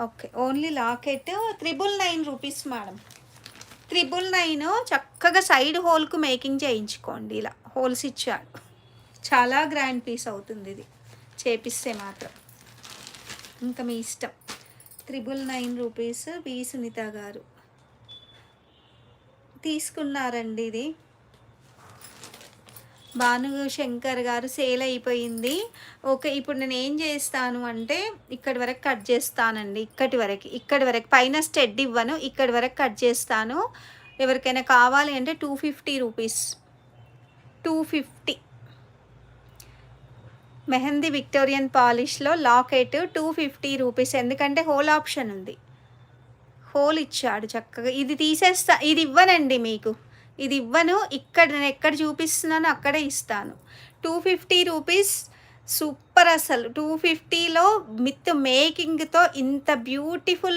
Okay. Only locket 999 rupees madam. 999 చక్కగా side హోల్‌కు making చేయించుకోండి. ఇలా హోల్స్ ఇచ్చాడు. చాలా గ్రాండ్ పీస్ అవుతుంది ఇది చేపిస్తే మాత్రం. ఇంకా మీ ఇష్టం. 999 రూపీస్ బి సునీత గారు తీసుకున్నారండి ఇది. భాను శంకర్ గారు సేల్ అయిపోయింది. ఓకే. ఇప్పుడు నేను ఏం చేస్తాను అంటే ఇక్కడి వరకు కట్ చేస్తానండి. ఇక్కడి వరకు పైన స్టెడ్ ఇవ్వను. ఇక్కడి వరకు కట్ చేస్తాను. ఎవరికైనా కావాలి అంటే 250 రూపీస్. 250 మెహందీ విక్టోరియన్ పాలిష్లో లాకెట్ 250 రూపీస్. ఎందుకంటే హోల్ ఆప్షన్ ఉంది. హోల్ ఇచ్చాడు చక్కగా. ఇది తీసేస్తా, ఇది ఇవ్వనండి మీకు. ఇది ఇవ్వను. ఇక్కడ నేను ఎక్కడ చూపిస్తున్నానో అక్కడే ఇస్తాను. 250 రూపీస్. సూపర్ అసలు. 250లో విత్ మేకింగ్‌తో ఇంత బ్యూటిఫుల్